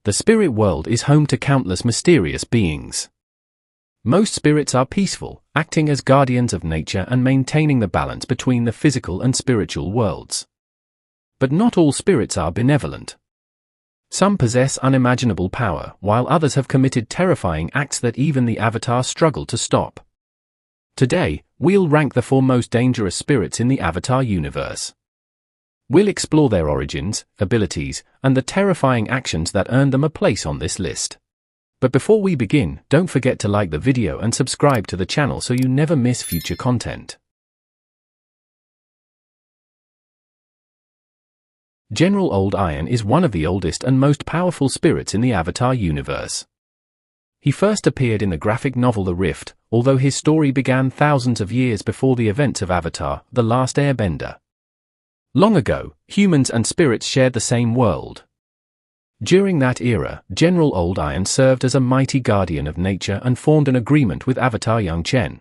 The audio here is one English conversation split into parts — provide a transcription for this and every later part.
The spirit world is home to countless mysterious beings. Most spirits are peaceful, acting as guardians of nature and maintaining the balance between the physical and spiritual worlds. But not all spirits are benevolent. Some possess unimaginable power, while others have committed terrifying acts that even the Avatar struggle to stop. Today, we'll rank the 4 most dangerous spirits in the Avatar universe. We'll explore their origins, abilities, and the terrifying actions that earned them a place on this list. But before we begin, don't forget to like the video and subscribe to the channel so you never miss future content. General Old Iron is one of the oldest and most powerful spirits in the Avatar universe. He first appeared in the graphic novel The Rift, although his story began thousands of years before the events of Avatar: The Last Airbender. Long ago, humans and spirits shared the same world. During that era, General Old Iron served as a mighty guardian of nature and formed an agreement with Avatar Yang Chen.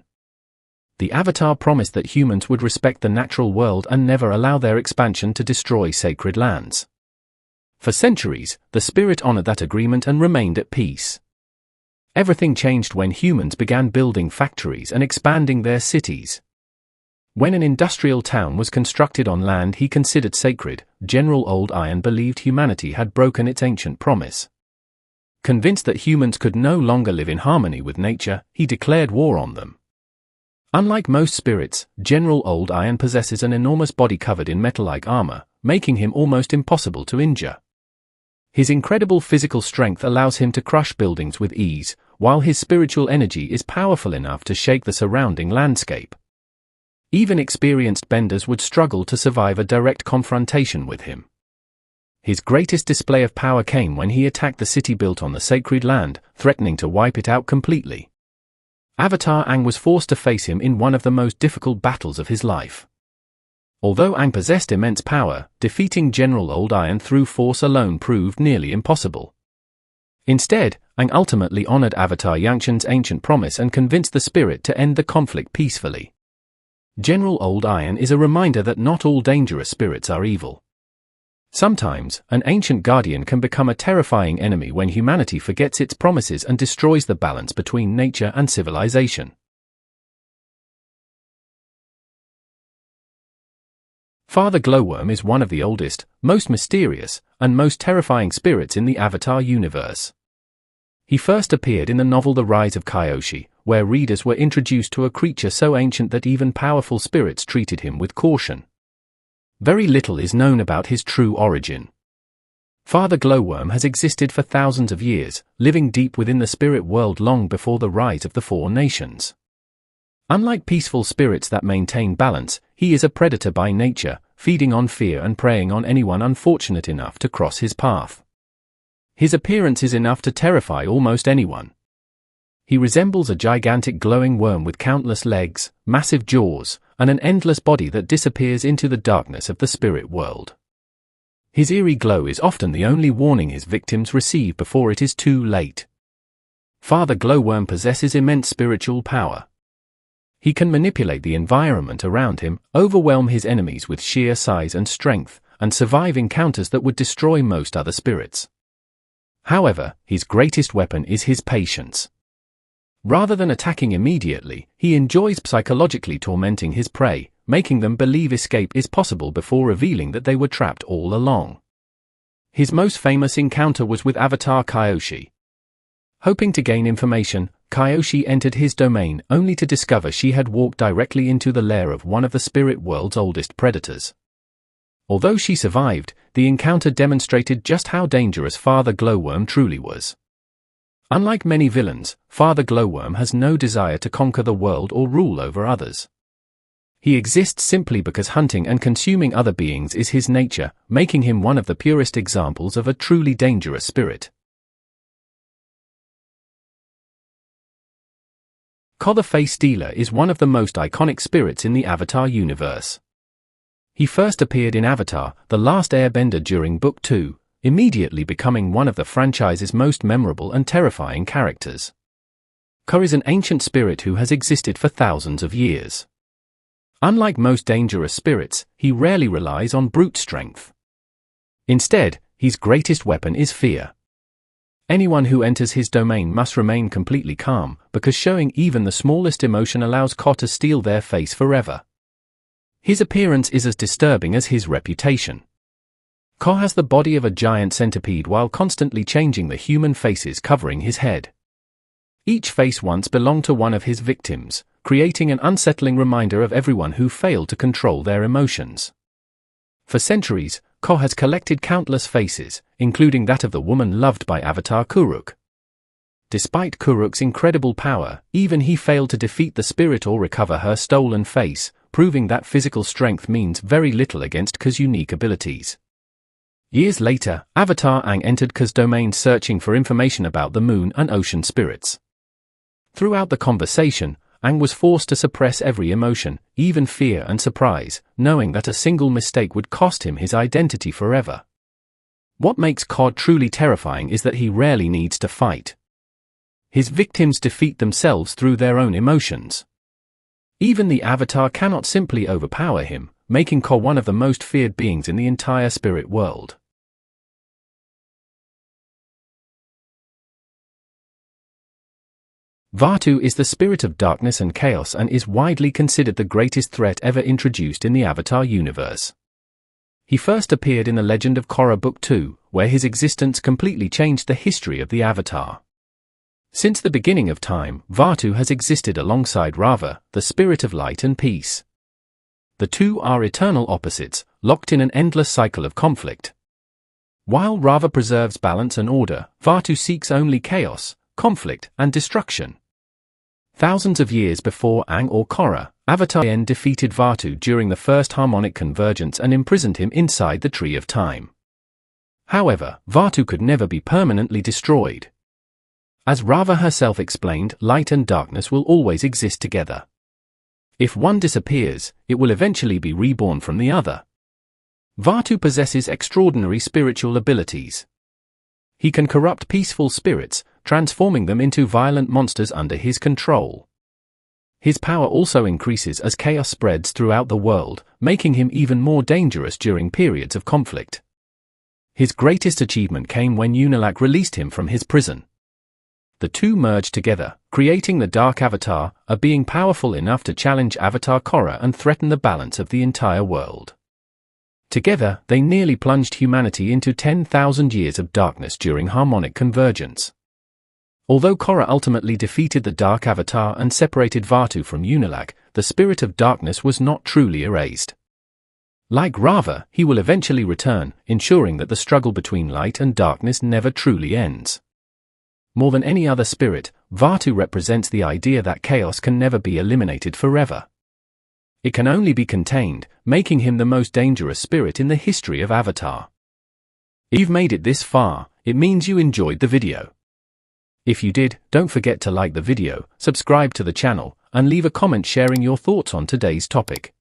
The Avatar promised that humans would respect the natural world and never allow their expansion to destroy sacred lands. For centuries, the spirit honored that agreement and remained at peace. Everything changed when humans began building factories and expanding their cities. When an industrial town was constructed on land he considered sacred, General Old Iron believed humanity had broken its ancient promise. Convinced that humans could no longer live in harmony with nature, he declared war on them. Unlike most spirits, General Old Iron possesses an enormous body covered in metal-like armor, making him almost impossible to injure. His incredible physical strength allows him to crush buildings with ease, while his spiritual energy is powerful enough to shake the surrounding landscape. Even experienced benders would struggle to survive a direct confrontation with him. His greatest display of power came when he attacked the city built on the sacred land, threatening to wipe it out completely. Avatar Aang was forced to face him in one of the most difficult battles of his life. Although Aang possessed immense power, defeating General Old Iron through force alone proved nearly impossible. Instead, Aang ultimately honored Avatar Yang Chen's ancient promise and convinced the spirit to end the conflict peacefully. General Old Iron is a reminder that not all dangerous spirits are evil. Sometimes, an ancient guardian can become a terrifying enemy when humanity forgets its promises and destroys the balance between nature and civilization. Father Glowworm is one of the oldest, most mysterious, and most terrifying spirits in the Avatar universe. He first appeared in the novel The Rise of Kyoshi, where readers were introduced to a creature so ancient that even powerful spirits treated him with caution. Very little is known about his true origin. Father Glowworm has existed for thousands of years, living deep within the spirit world long before the rise of the 4 nations. Unlike peaceful spirits that maintain balance, he is a predator by nature, feeding on fear and preying on anyone unfortunate enough to cross his path. His appearance is enough to terrify almost anyone. He resembles a gigantic glowing worm with countless legs, massive jaws, and an endless body that disappears into the darkness of the spirit world. His eerie glow is often the only warning his victims receive before it is too late. Father Glowworm possesses immense spiritual power. He can manipulate the environment around him, overwhelm his enemies with sheer size and strength, and survive encounters that would destroy most other spirits. However, his greatest weapon is his patience. Rather than attacking immediately, he enjoys psychologically tormenting his prey, making them believe escape is possible before revealing that they were trapped all along. His most famous encounter was with Avatar Kyoshi. Hoping to gain information, Kyoshi entered his domain only to discover she had walked directly into the lair of one of the spirit world's oldest predators. Although she survived, the encounter demonstrated just how dangerous Father Glowworm truly was. Unlike many villains, Father Glowworm has no desire to conquer the world or rule over others. He exists simply because hunting and consuming other beings is his nature, making him one of the purest examples of a truly dangerous spirit. Ko the Face Stealer is one of the most iconic spirits in the Avatar universe. He first appeared in Avatar: The Last Airbender during Book 2, immediately becoming one of the franchise's most memorable and terrifying characters. Ko is an ancient spirit who has existed for thousands of years. Unlike most dangerous spirits, he rarely relies on brute strength. Instead, his greatest weapon is fear. Anyone who enters his domain must remain completely calm, because showing even the smallest emotion allows Ko to steal their face forever. His appearance is as disturbing as his reputation. Ko has the body of a giant centipede while constantly changing the human faces covering his head. Each face once belonged to one of his victims, creating an unsettling reminder of everyone who failed to control their emotions. For centuries, Ko has collected countless faces, including that of the woman loved by Avatar Kuruk. Despite Kuruk's incredible power, even he failed to defeat the spirit or recover her stolen face, proving that physical strength means very little against Ko's unique abilities. Years later, Avatar Aang entered Ko's domain searching for information about the moon and ocean spirits. Throughout the conversation, Aang was forced to suppress every emotion, even fear and surprise, knowing that a single mistake would cost him his identity forever. What makes Ko truly terrifying is that he rarely needs to fight. His victims defeat themselves through their own emotions. Even the Avatar cannot simply overpower him, making Ko one of the most feared beings in the entire spirit world. Vaatu is the spirit of darkness and chaos and is widely considered the greatest threat ever introduced in the Avatar universe. He first appeared in the Legend of Korra Book 2, where his existence completely changed the history of the Avatar. Since the beginning of time, Vaatu has existed alongside Rava, the spirit of light and peace. The two are eternal opposites, locked in an endless cycle of conflict. While Rava preserves balance and order, Vaatu seeks only chaos, conflict, and destruction. Thousands of years before Aang or Korra, Avatar Aang defeated Vaatu during the first harmonic convergence and imprisoned him inside the Tree of Time. However, Vaatu could never be permanently destroyed. As Rava herself explained, light and darkness will always exist together. If one disappears, it will eventually be reborn from the other. Vaatu possesses extraordinary spiritual abilities. He can corrupt peaceful spirits, transforming them into violent monsters under his control. His power also increases as chaos spreads throughout the world, making him even more dangerous during periods of conflict. His greatest achievement came when Unalaq released him from his prison. The two merged together, creating the Dark Avatar, a being powerful enough to challenge Avatar Korra and threaten the balance of the entire world. Together, they nearly plunged humanity into 10,000 years of darkness during harmonic convergence. Although Korra ultimately defeated the Dark Avatar and separated Vaatu from Unalaq, the spirit of darkness was not truly erased. Like Rava, he will eventually return, ensuring that the struggle between light and darkness never truly ends. More than any other spirit, Vaatu represents the idea that chaos can never be eliminated forever. It can only be contained, making him the most dangerous spirit in the history of Avatar. If you've made it this far, it means you enjoyed the video. If you did, don't forget to like the video, subscribe to the channel, and leave a comment sharing your thoughts on today's topic.